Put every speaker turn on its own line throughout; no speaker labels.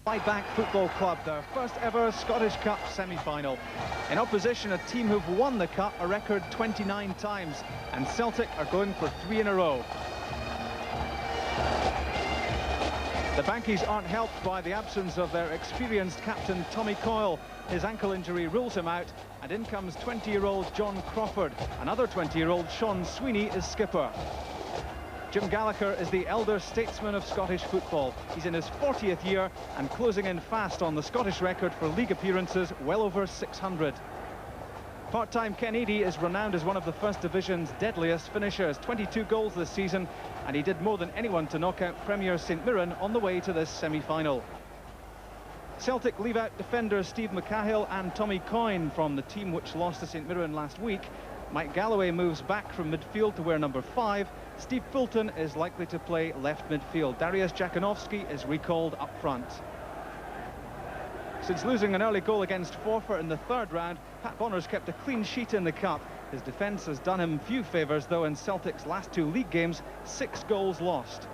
Clydebank Football Club, their first ever Scottish Cup semi-final. In opposition, a team who've won the Cup a record 29 times, and Celtic are going for 3 in a row. The Bankies aren't helped by the absence of their experienced captain Tommy Coyle. His ankle injury rules him out, and in comes 20-year-old John Crawford. Another 20-year-old Sean Sweeney is skipper. Jim Gallagher is the elder statesman of Scottish football. He's in his 40th year and closing in fast on the Scottish record for league appearances, well over 600. Part-time Ken Eadie is renowned as one of the First Division's deadliest finishers. 22 goals this season, and he did more than anyone to knock out Premier St Mirren on the way to this semi-final. Celtic leave out defenders Steve McCahill and Tommy Coyne from the team which lost to St Mirren last week. Mike Galloway moves back from midfield to wear number 5. Steve Fulton is likely to play left midfield. Dariusz Jakanowski is recalled up front. Since losing an early goal against Forfar in the 3rd round, Pat Bonner's kept a clean sheet in the Cup. His defence has done him few favours, though in Celtic's last 2 league games, 6 goals lost.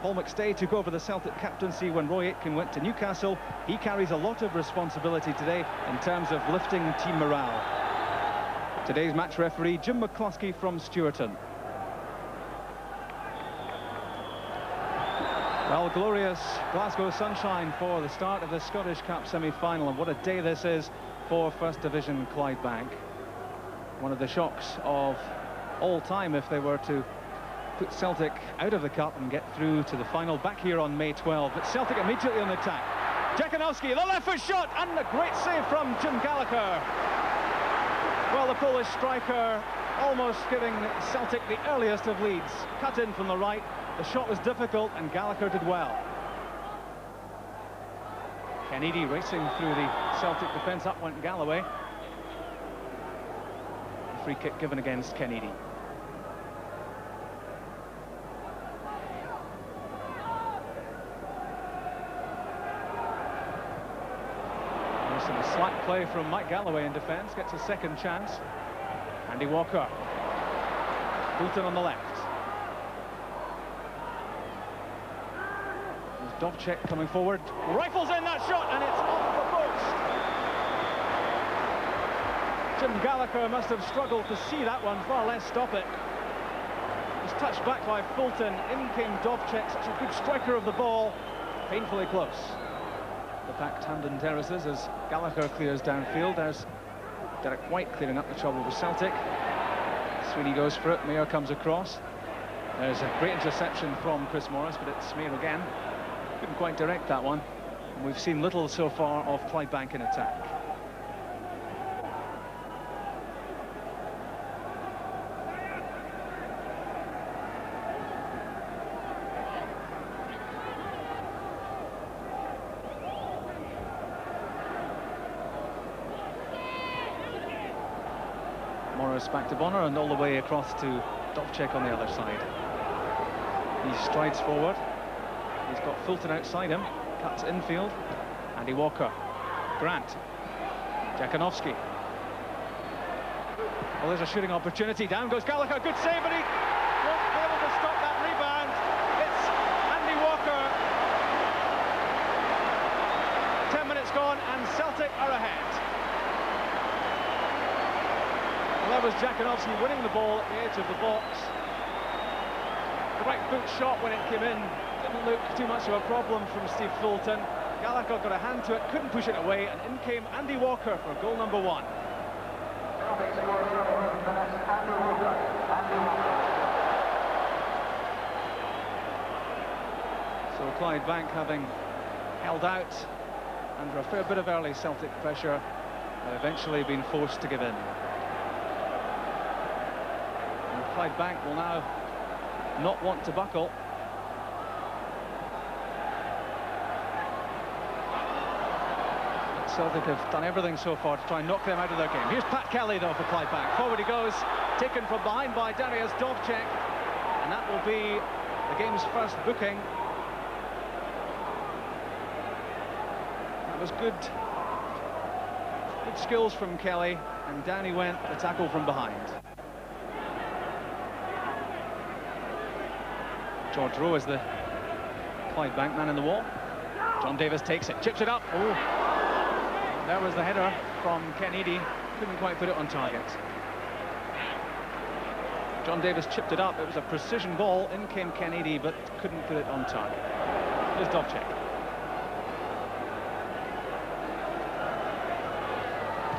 Paul McStay took over the Celtic captaincy when Roy Aitken went to Newcastle. He carries a lot of responsibility today in terms of lifting team morale. Today's match referee, Jim McCluskey from Stewarton. Well, glorious Glasgow sunshine for the start of the Scottish Cup semi-final, and what a day this is for First Division Clydebank. One of the shocks of all time if they were to put Celtic out of the Cup and get through to the final back here on May 12. But Celtic immediately on the attack. Jakanowski, the left foot shot, and a great save from Jim Gallagher. Well, the Polish striker almost giving Celtic the earliest of leads. Cut in from the right. The shot was difficult, and Gallagher did well. Ken Eadie racing through the Celtic defence. Up went Galloway. A free kick given against Ken Eadie. Some slack play from Mike Galloway in defence, gets a second chance. Andy Walker. Fulton on the left. There's Dovcek coming forward. Rifles in that shot, and it's off the post. Jim Gallagher must have struggled to see that one, far less stop it. It was touched back by Fulton. In came Dovcek, such a good striker of the ball. Painfully close. The packed Hampden terraces as Gallagher clears downfield. There's Derek White clearing up the trouble with Celtic. Sweeney goes for it. Mayer comes across. There's a great interception from Chris Morris, but it's Mayer again. Couldn't quite direct that one. And we've seen little so far of Clydebank in attack. Morris back to Bonner and all the way across to Dovcek on the other side. He strides forward. He's got Fulton outside him. Cuts infield. Andy Walker. Grant. Jakanowski. Well, there's a shooting opportunity. Down goes Gallagher. Good save, but he won't be able to stop that rebound. It's Andy Walker. 10 minutes gone and Celtic are ahead. Well, that was Jakanowski winning the ball at the edge of the box. The right boot shot when it came in didn't look too much of a problem from Steve Fulton. Gallagher got a hand to it, couldn't push it away, and in came Andy Walker for goal number 1. So Clydebank, having held out under a fair bit of early Celtic pressure, have eventually been forced to give in. And Clydebank will now not want to buckle. Celtic have done everything so far to try and knock them out of their game. Here's Pat Kelly, though, for Clydebank. Forward he goes, taken from behind by Dariusz Dovcek, and that will be the game's first booking. That was good skills from Kelly, and down he went, the tackle from behind. George Rowe is the Clydebank man in the wall. John Davis takes it, chips it up. Oh, there was the header from Ken Eadie. Couldn't quite put it on target. John Davis chipped it up. It was a precision ball. In came Ken Eadie, but couldn't put it on target. Here's Dovcek.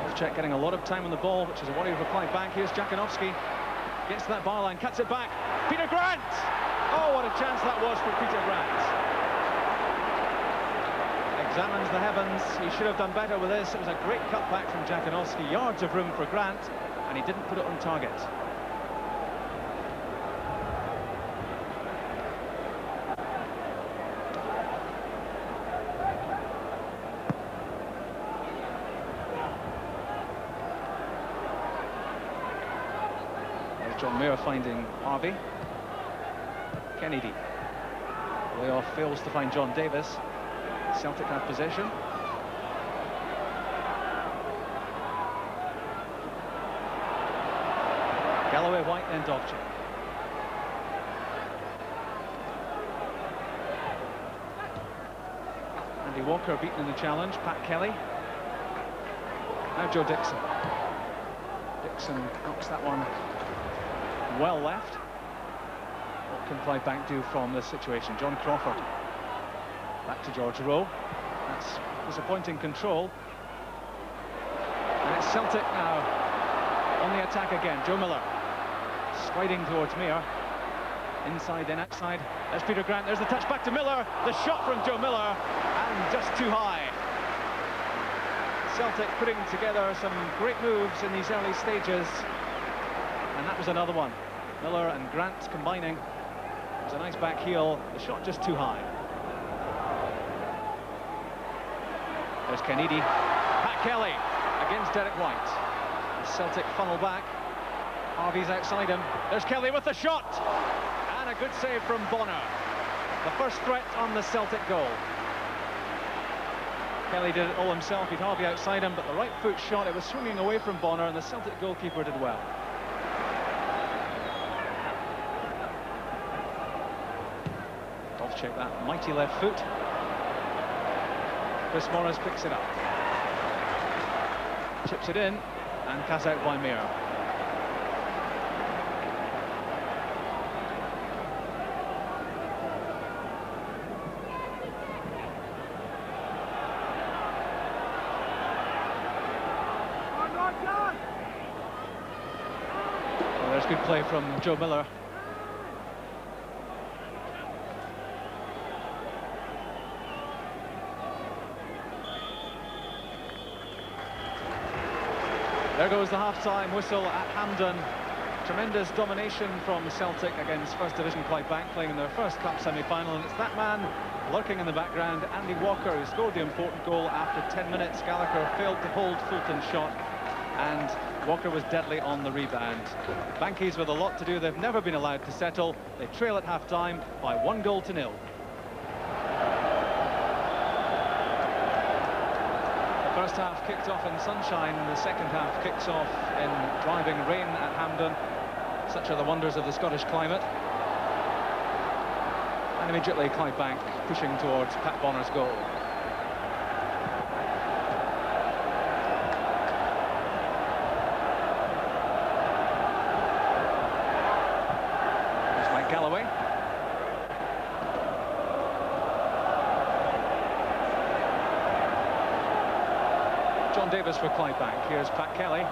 Dovcek getting a lot of time on the ball, which is a worry for Clydebank. Here's Jakanowski. Gets to that bar line, cuts it back. Peter Grant! Oh, what a chance that was for Peter Grant. Examines the heavens. He should have done better with this. It was a great cutback from Jakanowski. Yards of room for Grant, and he didn't put it on target. There's John Mayer finding Harvey. Kennedy. Layoff fails to find John Davis. Celtic have possession. Galloway, White, and Dovcek. Andy Walker beaten in the challenge. Pat Kelly. Now Joe Dixon. Dixon knocks that one well left. What can Clydebank do from this situation? John Crawford. Back to George Rowe. That's disappointing control. And it's Celtic now on the attack again. Joe Miller striding towards Mayer. Inside then outside. There's Peter Grant. There's the touch back to Miller. The shot from Joe Miller, and just too high. Celtic putting together some great moves in these early stages, and that was another one. Miller and Grant combining. It was a nice back heel. The shot just too high. There's Kennedy. Pat Kelly against Derek White. The Celtic funnel back. Harvey's outside him. There's Kelly with the shot. And a good save from Bonner. The first threat on the Celtic goal. Kelly did it all himself. He'd Harvey outside him, but the right foot shot, it was swinging away from Bonner, and the Celtic goalkeeper did well. Dovcek, that mighty left foot. Chris Morris picks it up. Chips it in, and cast out by Mayer. Well, there's good play from Joe Miller. There goes the half-time whistle at Hampden. Tremendous domination from Celtic against First Division Clydebank, playing in their first cup semi-final, and it's that man lurking in the background, Andy Walker, who scored the important goal after 10 minutes. Gallagher failed to hold Fulton's shot, and Walker was deadly on the rebound. Bankies with a lot to do. They've never been allowed to settle. They trail at half-time by 1-0. First half kicked off in sunshine, the second half kicks off in driving rain at Hampden. Such are the wonders of the Scottish climate. And immediately Clydebank pushing towards Pat Bonner's goal. There's Mike Galloway. John Davis for Clydebank. Here's Pat Kelly.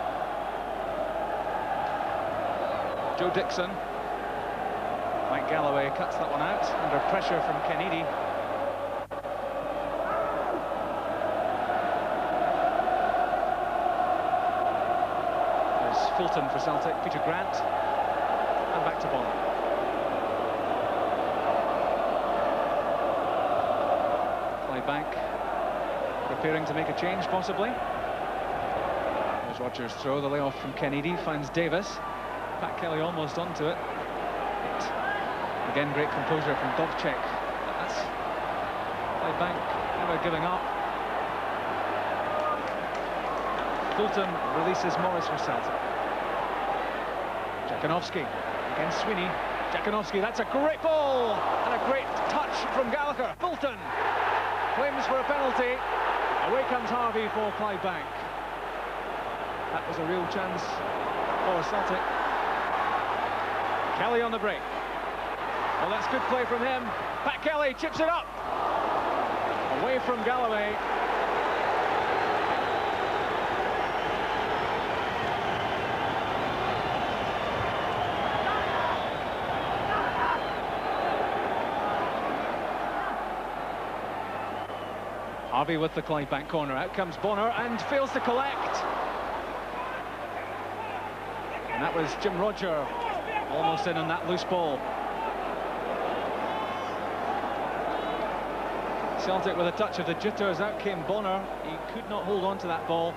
Joe Dixon. Mike Galloway cuts that one out under pressure from Kennedy. There's Fulton for Celtic. Peter Grant. And back to Bonner. Clydebank preparing to make a change, possibly. There's Rogers' throw, the layoff from Kennedy, finds Davis. Pat Kelly almost onto it. But again, great composure from Dovcek. That's Clydebank never giving up. Fulton releases Morris for Celtic. Jakanowski against Sweeney. Jakanowski, that's a great ball! And a great touch from Gallagher. Fulton! claims for a penalty. Away comes Harvey for Clydebank. That was a real chance for Celtic. Kelly on the break. Well, that's good play from him. Pat Kelly chips it up. Away from Galloway. Harvey with the Clydebank corner. Out comes Bonner and fails to collect. And that was Jim Roger almost in on that loose ball. Celtic with a touch of the jitters. Out came Bonner. He could not hold on to that ball,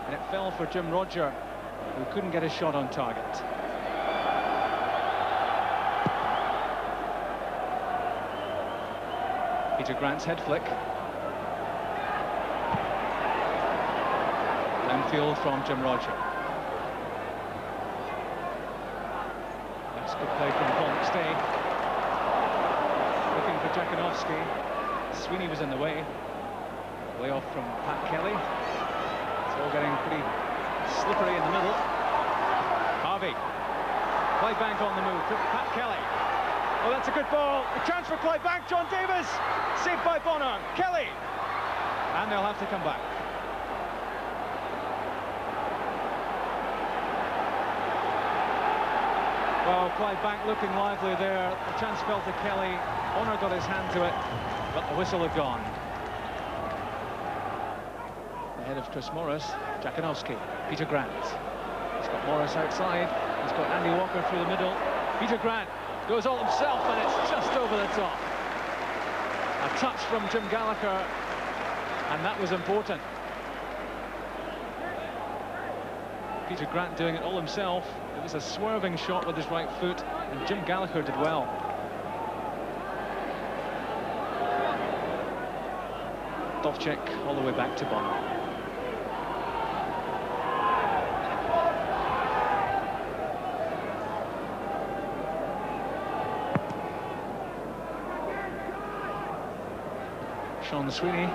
and it fell for Jim Roger, who couldn't get a shot on target. Peter Grant's head flick. Downfield from Jim Roger. That's good play from Paul McStay. Looking for Jakanowski. Sweeney was in the way. Way off from Pat Kelly. It's all getting pretty slippery in the middle. Harvey. Clydebank on the move. Pat Kelly. Oh, that's a good ball. A chance for Clydebank. John Davis. Saved by Bonner. Kelly. And they'll have to come back. Well, Clydebank looking lively there. The chance fell to Kelly. Bonner got his hand to it, but the whistle had gone. Ahead of Chris Morris, Jakanowski, Peter Grant. He's got Morris outside. He's got Andy Walker through the middle. Peter Grant goes all himself, and it's just over the top. A touch from Jim Gallagher, and that was important. Peter Grant doing it all himself. It was a swerving shot with his right foot, and Jim Gallagher did well. Dovcik all the way back to Bonner. Sean Sweeney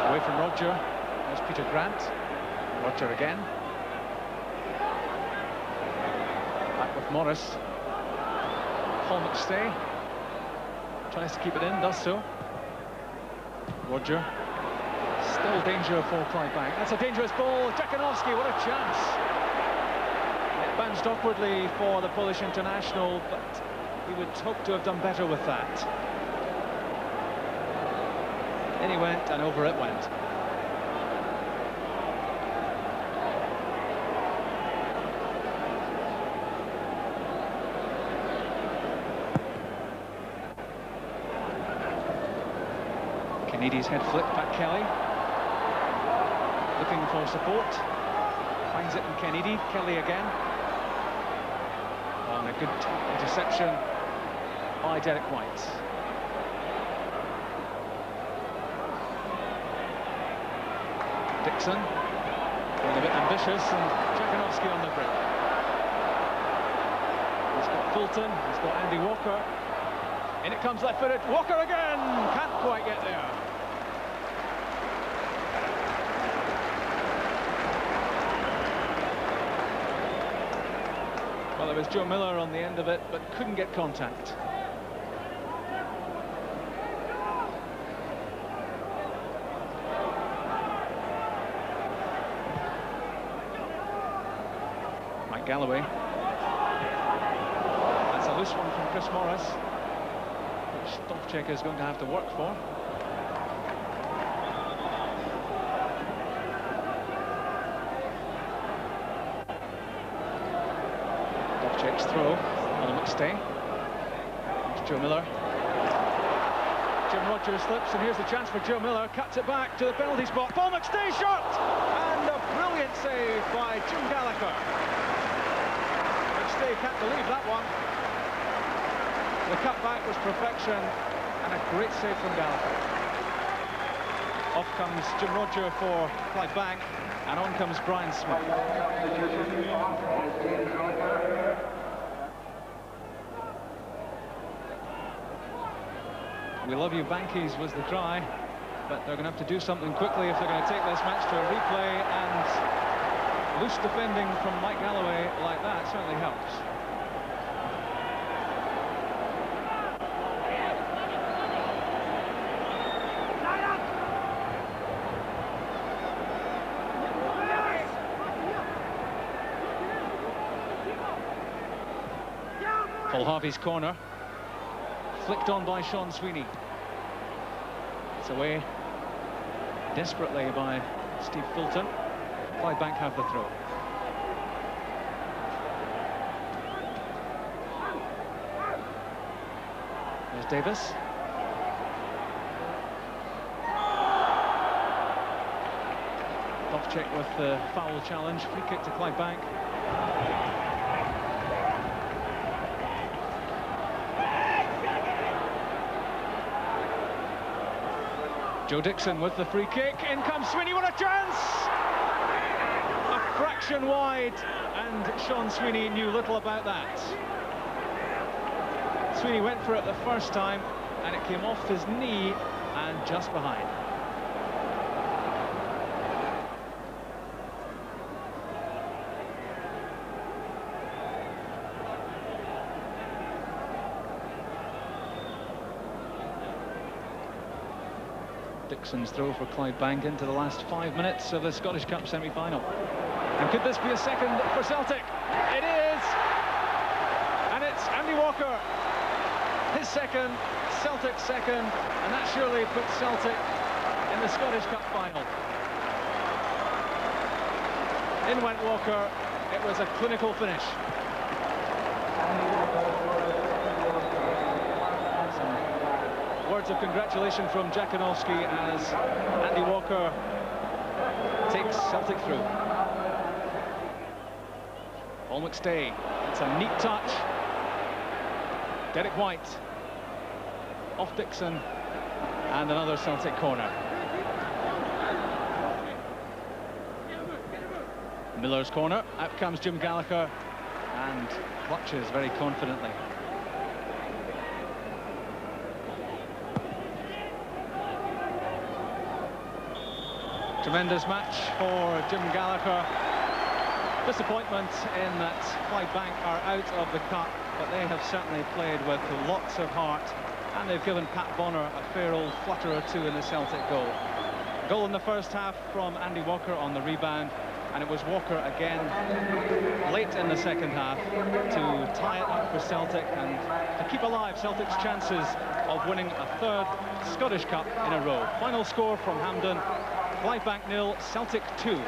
away from Roger. There's Peter Grant. Roger again. Back with Morris. Paul McStay tries to keep it in, does so. Roger. Still danger for Clydebank. That's a dangerous ball. Jakanowski, what a chance. It bounced awkwardly for the Polish international, but he would hope to have done better with that. In he went, and over it went. Kennedy's head flick, Pat Kelly. Looking for support. Finds it in Kennedy. Kelly again. And a good interception by Derek White. Dixon. Being a bit ambitious, and Jakanowski on the break. He's got Fulton. He's got Andy Walker. In it comes left-footed. Walker again! Can't quite get there. Well, there was Joe Miller on the end of it, but couldn't get contact. Mike Galloway. That's a loose one from Chris Morris, which Dovcik is going to have to work for. Dovcik's throw on a McStay. There's Joe Miller. Jim Rogers slips, and here's the chance for Joe Miller. Cuts it back to the penalty spot. Paul McStay shot! And a brilliant save by Jim Gallagher. McStay can't believe that one. The cutback was perfection, and a great save from Gallagher. Off comes Jim Roger for Clydebank, and on comes Brian Smith. We love you, Bankies, was the cry. But they're going to have to do something quickly if they're going to take this match to a replay, and loose defending from Mike Galloway like that certainly helps. Paul Harvey's corner, flicked on by Sean Sweeney. It's away desperately by Steve Fulton. Clydebank have the throw. There's Davis. Off-check with the foul challenge. Free kick to Clydebank. Joe Dixon with the free kick. In comes Sweeney, what a chance! A fraction wide, and Sean Sweeney knew little about that. Sweeney went for it the first time, and it came off his knee and just behind. Dixon's throw for Clydebank into the last 5 minutes of the Scottish Cup semi-final. And could this be a second for Celtic? It is! And it's Andy Walker. His second, Celtic's second, and that surely puts Celtic in the Scottish Cup final. In went Walker. It was a clinical finish. Words of congratulation from Jakanowski as Andy Walker takes Celtic through. Paul McStay, it's a neat touch. Derek White off Dixon, and another Celtic corner. Miller's corner, out comes Jim Gallagher and clutches very confidently. Tremendous match for Jim Gallagher. Disappointment in that Clydebank are out of the cup, but they have certainly played with lots of heart, and they've given Pat Bonner a fair old flutter or two in the Celtic goal. A goal in the first half from Andy Walker on the rebound, and it was Walker again late in the second half to tie it up for Celtic and to keep alive Celtic's chances of winning a third Scottish Cup in a row. Final score from Hampden: Clydebank 0, Celtic 2.